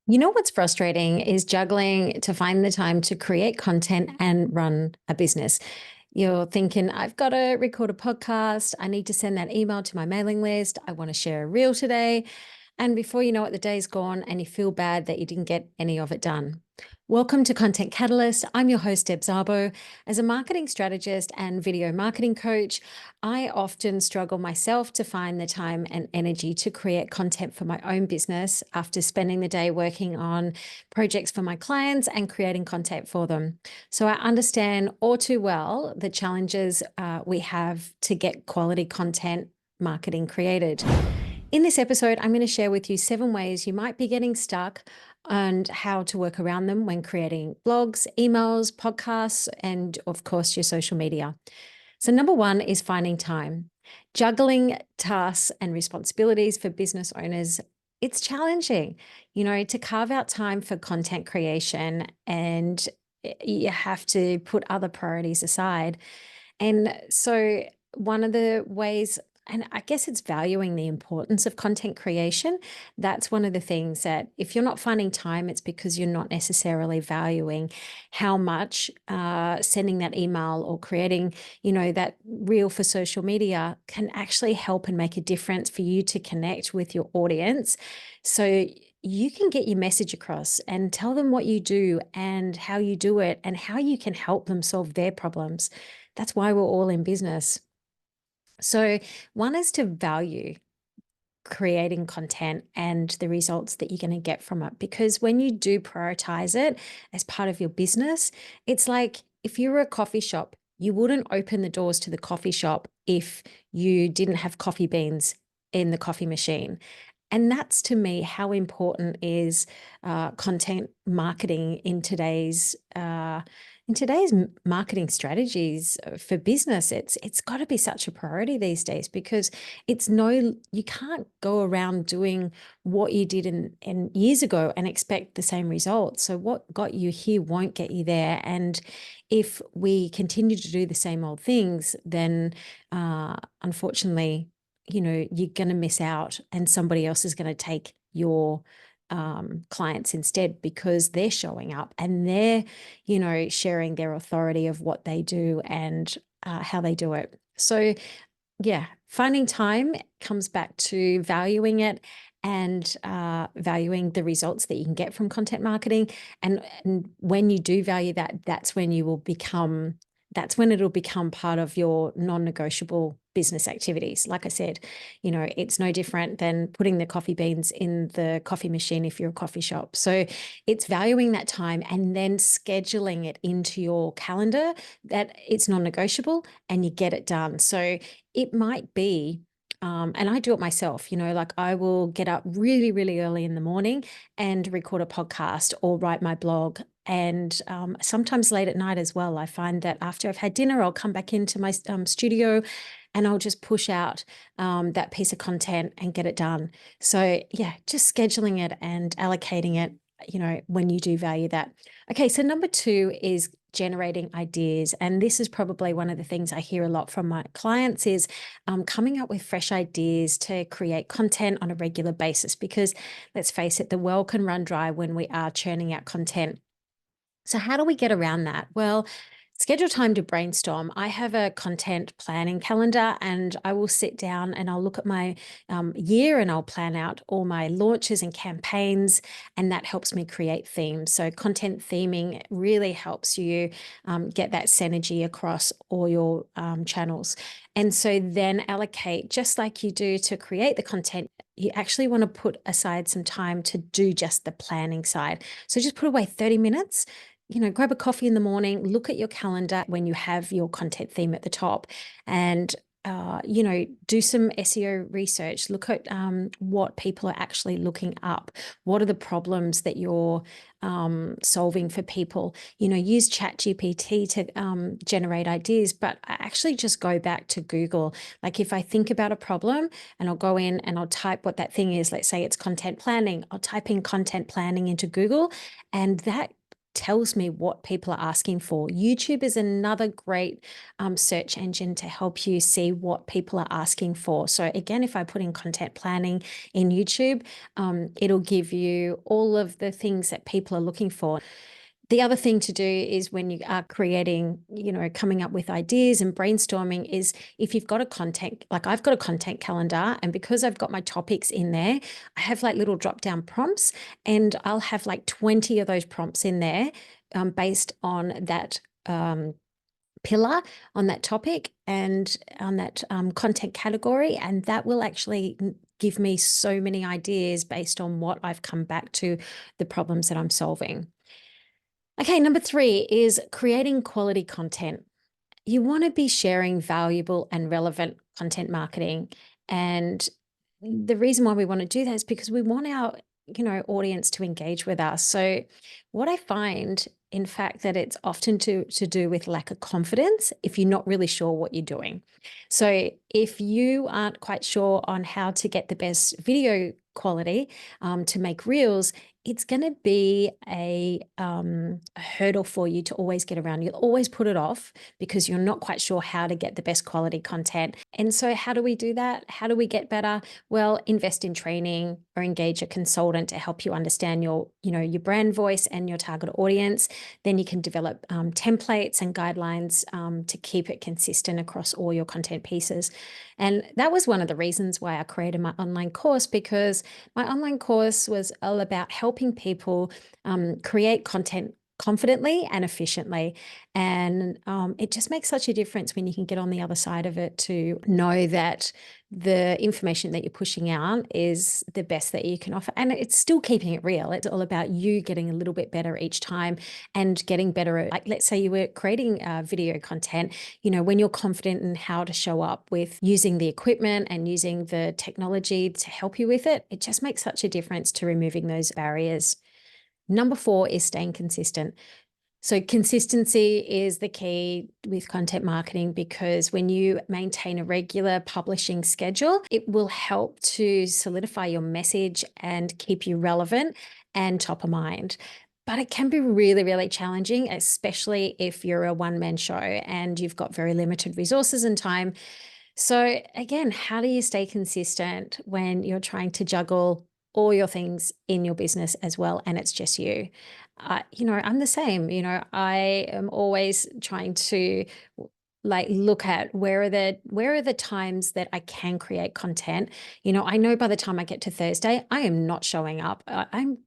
You know what's frustrating is juggling to find the time to create content and run a business. You're thinking, I've got to record a podcast. I need to send that email to my mailing list. I want to share a reel today. And before you know it, the day's gone and you feel bad that you didn't get any of it done. Welcome to Content Catalyst. I'm your host, Deb Szabo. As a marketing strategist and video marketing coach, I often struggle myself to find the time and energy to create content for my own business after spending the day working on projects for my clients and creating content for them. So I understand all too well the challenges we have to get quality content marketing created. In this episode, I'm going to share with you 7 ways you might be getting stuck and how to work around them when creating blogs, emails, podcasts, and of course, your social media. So number 1 is finding time. Juggling tasks and responsibilities for business owners, it's challenging, to carve out time for content creation, and you have to put other priorities aside. And so one of the ways, and I guess it's valuing the importance of content creation. That's one of the things that if you're not finding time, it's because you're not necessarily valuing how much sending that email or creating, that reel for social media can actually help and make a difference for you to connect with your audience. So you can get your message across and tell them what you do and how you do it and how you can help them solve their problems. That's why we're all in business. So one is to value creating content and the results that you're going to get from it. Because when you do prioritize it as part of your business, it's like if you were a coffee shop, you wouldn't open the doors to the coffee shop if you didn't have coffee beans in the coffee machine. And that's, to me, how important is content marketing in today's marketing strategies for business. It's got to be such a priority these days, because you can't go around doing what you did in years ago and expect the same results. So what got you here won't get you there. And if we continue to do the same old things, then unfortunately, you're going to miss out, and somebody else is going to take your clients instead, because they're showing up and they're, sharing their authority of what they do and how they do it. So yeah, finding time comes back to valuing it and valuing the results that you can get from content marketing. And when you do value that, that's when it'll become part of your non-negotiable business activities. Like I said, it's no different than putting the coffee beans in the coffee machine if you're a coffee shop. So it's valuing that time and then scheduling it into your calendar that it's non-negotiable and you get it done. So it might be, and I do it myself, like I will get up really, really early in the morning and record a podcast or write my blog. And sometimes late at night as well. I find that after I've had dinner, I'll come back into my studio and I'll just push out that piece of content and get it done. So yeah, just scheduling it and allocating it, when you do value that. Okay, so number 2 is generating ideas. And this is probably one of the things I hear a lot from my clients is coming up with fresh ideas to create content on a regular basis, because let's face it, the well can run dry when we are churning out content. So how do we get around that? Well, schedule time to brainstorm. I have a content planning calendar, and I will sit down and I'll look at my year and I'll plan out all my launches and campaigns, and that helps me create themes. So content theming really helps you get that synergy across all your channels. And so then allocate, just like you do to create the content, you actually want to put aside some time to do just the planning side. So just put away 30 minutes, grab a coffee in the morning, look at your calendar when you have your content theme at the top, and do some SEO research. Look at what people are actually looking up. What are the problems that you're solving for people? Use ChatGPT to generate ideas, but I actually just go back to Google. Like if I think about a problem and I'll go in and I'll type what that thing is, let's say it's content planning, I'll type in content planning into Google, and that tells me what people are asking for. YouTube is another great search engine to help you see what people are asking for. So again, if I put in content planning in YouTube, it'll give you all of the things that people are looking for. The other thing to do is when you are creating, coming up with ideas and brainstorming, is if you've got a content, like I've got a content calendar, and because I've got my topics in there, I have like little drop down prompts, and I'll have like 20 of those prompts in there based on that pillar, on that topic, and on that content category. And that will actually give me so many ideas based on what I've come back to, the problems that I'm solving. Okay, number 3 is creating quality content. You want to be sharing valuable and relevant content marketing. And the reason why we want to do that is because we want our, audience to engage with us. So what I find, in fact, that it's often to do with lack of confidence if you're not really sure what you're doing. So if you aren't quite sure on how to get the best video quality to make reels, it's going to be a hurdle for you to always get around. You'll always put it off because you're not quite sure how to get the best quality content. And so how do we do that? How do we get better? Well, invest in training or engage a consultant to help you understand your brand voice and your target audience. Then you can develop templates and guidelines to keep it consistent across all your content pieces. And that was one of the reasons why I created my online course, because my online course was all about helping people create content confidently and efficiently. And it just makes such a difference when you can get on the other side of it to know that the information that you're pushing out is the best that you can offer. And it's still keeping it real. It's all about you getting a little bit better each time and getting better at, like, let's say you were creating video content, when you're confident in how to show up with using the equipment and using the technology to help you with it, it just makes such a difference to removing those barriers. Number 4 is staying consistent. So consistency is the key with content marketing, because when you maintain a regular publishing schedule, it will help to solidify your message and keep you relevant and top of mind. But it can be really, really challenging, especially if you're a one-man show and you've got very limited resources and time. So again, how do you stay consistent when you're trying to juggle all your things in your business as well, and it's just you? I'm the same. I am always trying to look at where are the times that I can create content. I know by the time I get to Thursday, I am not showing up. I'm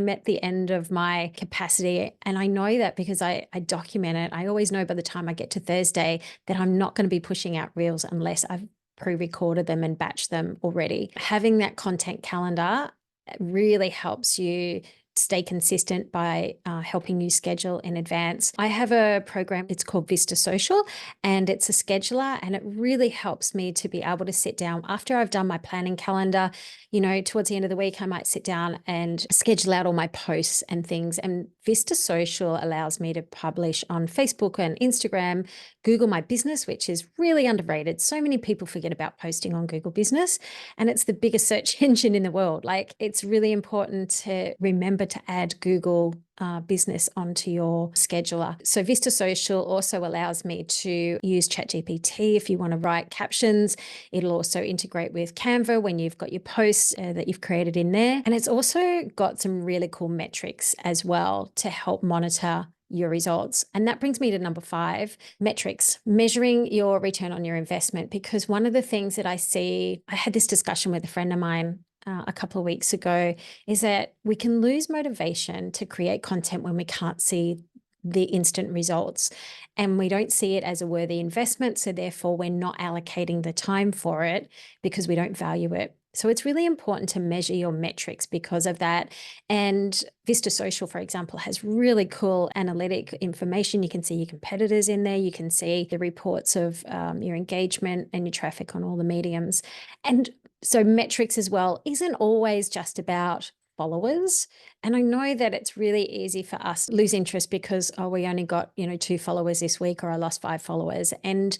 at the end of my capacity, and I know that because I document it. I always know by the time I get to Thursday that I'm not going to be pushing out reels unless I've pre-recorded them and batched them already. Having that content calendar really helps you stay consistent by helping you schedule in advance. I have a program, it's called Vista Social, and it's a scheduler, and it really helps me to be able to sit down after I've done my planning calendar. Towards the end of the week, I might sit down and schedule out all my posts and things. And Vista Social allows me to publish on Facebook and Instagram, Google My Business, which is really underrated. So many people forget about posting on Google Business, and it's the biggest search engine in the world. It's really important to remember to add Google Business onto your scheduler. So Vista Social also allows me to use ChatGPT if you want to write captions. It'll also integrate with Canva when you've got your posts that you've created in there. And it's also got some really cool metrics as well to help monitor your results. And that brings me to number 5, metrics, measuring your return on your investment. Because one of the things that I had this discussion with a friend of mine a couple of weeks ago, is that we can lose motivation to create content when we can't see the instant results and we don't see it as a worthy investment. So therefore we're not allocating the time for it because we don't value it. So it's really important to measure your metrics because of that. And Vista Social, for example, has really cool analytic information. You can see your competitors in there. You can see the reports of your engagement and your traffic on all the mediums. And so metrics as well isn't always just about followers. And I know that it's really easy for us to lose interest because, we only got, 2 followers this week, or I lost 5 followers. And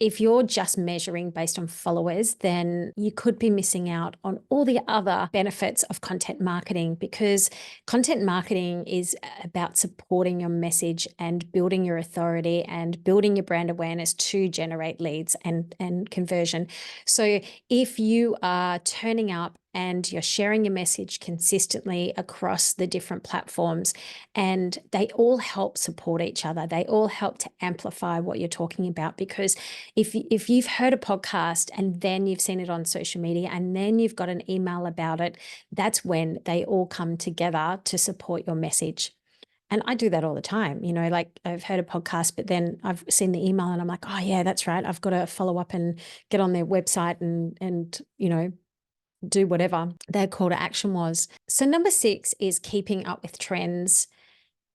if you're just measuring based on followers, then you could be missing out on all the other benefits of content marketing, because content marketing is about supporting your message and building your authority and building your brand awareness to generate leads and conversion. So if you are turning up and you're sharing your message consistently across the different platforms, and they all help support each other, they all help to amplify what you're talking about. Because if you've heard a podcast and then you've seen it on social media and then you've got an email about it, that's when they all come together to support your message. And I do that all the time. Like, I've heard a podcast, but then I've seen the email and I'm like, oh yeah, that's right, I've got to follow up and get on their website and do whatever their call to action was. So number 6 is keeping up with trends.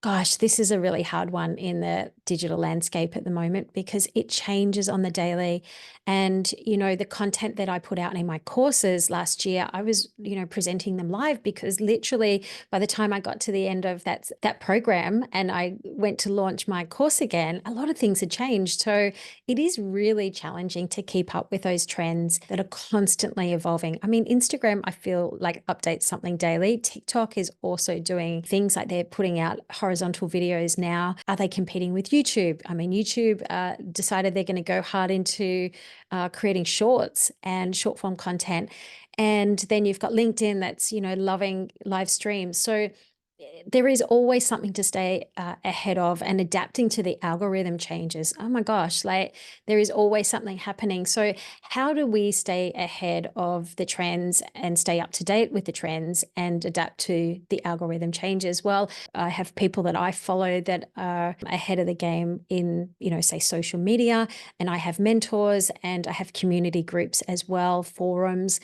Gosh, this is a really hard one in the digital landscape at the moment, because it changes on the daily. And, the content that I put out in my courses last year, I was, presenting them live, because literally by the time I got to the end of that program and I went to launch my course again, a lot of things had changed. So it is really challenging to keep up with those trends that are constantly evolving. I mean, Instagram, I feel like, updates something daily. TikTok is also doing things like they're putting out horizontal videos now. Are they competing with YouTube? I mean, YouTube decided they're going to go hard into creating shorts and short form content. And then you've got LinkedIn that's, loving live streams. So there is always something to stay ahead of, and adapting to the algorithm changes. Oh my gosh, like, there is always something happening. So how do we stay ahead of the trends and stay up to date with the trends and adapt to the algorithm changes? Well, I have people that I follow that are ahead of the game in, say, social media, and I have mentors and I have community groups as well, forums.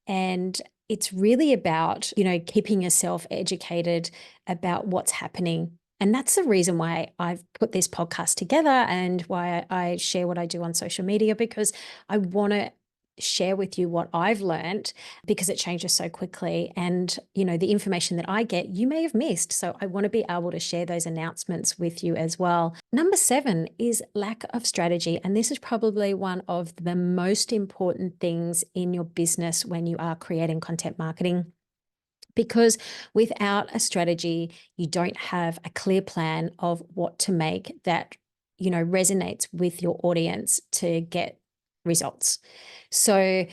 And it's really about, keeping yourself educated about what's happening. And that's the reason why I've put this podcast together and why I share what I do on social media, because I want to share with you what I've learned, because it changes so quickly. And, the information that I get, you may have missed. So I want to be able to share those announcements with you as well. Number 7 is lack of strategy. And this is probably one of the most important things in your business when you are creating content marketing. Because without a strategy, you don't have a clear plan of what to make that, resonates with your audience to get results. So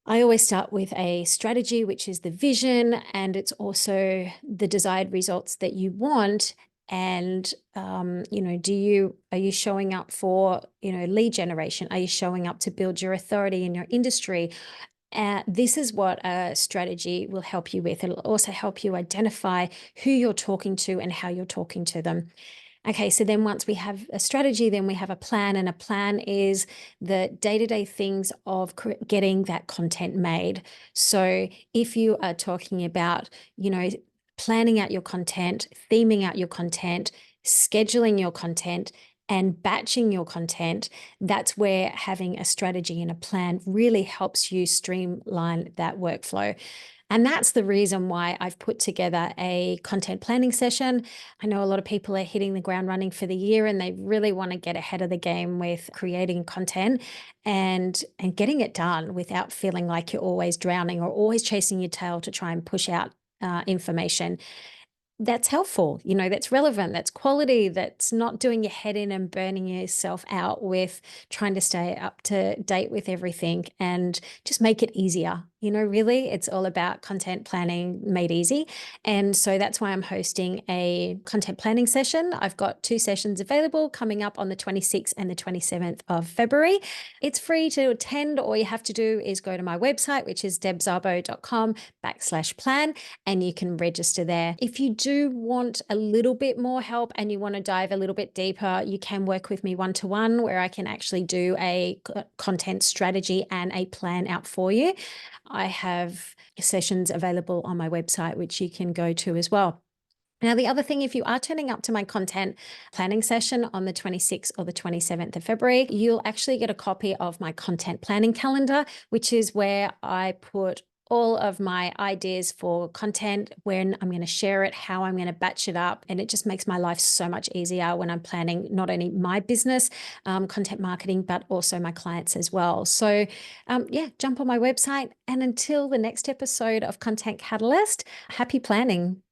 I always start with a strategy, which is the vision, and it's also the desired results that you want. And, are you showing up for, lead generation? Are you showing up to build your authority in your industry? This is what a strategy will help you with. It'll also help you identify who you're talking to and how you're talking to them. Okay, so then once we have a strategy, then we have a plan, and a plan is the day-to-day things of getting that content made. So if you are talking about, planning out your content, theming out your content, scheduling your content, and batching your content, that's where having a strategy and a plan really helps you streamline that workflow. And that's the reason why I've put together a content planning session. I know a lot of people are hitting the ground running for the year, and they really want to get ahead of the game with creating content and getting it done without feeling like you're always drowning or always chasing your tail to try and push out information that's helpful, that's relevant, that's quality, that's not doing your head in and burning yourself out with trying to stay up to date with everything, and just make it easier. Really, it's all about content planning made easy. And so that's why I'm hosting a content planning session. I've got 2 sessions available coming up on the 26th and the 27th of February. It's free to attend. All you have to do is go to my website, which is debszabo.com/plan, and you can register there. If you do want a little bit more help and you want to dive a little bit deeper, you can work with me one-to-one, where I can actually do a content strategy and a plan out for you. I have sessions available on my website, which you can go to as well. Now, the other thing, if you are turning up to my content planning session on the 26th or the 27th of February, you'll actually get a copy of my content planning calendar, which is where I put all of my ideas for content, when I'm going to share it, how I'm going to batch it up. And it just makes my life so much easier when I'm planning not only my business, content marketing, but also my clients as well. So yeah, jump on my website. And until the next episode of Content Catalyst, happy planning.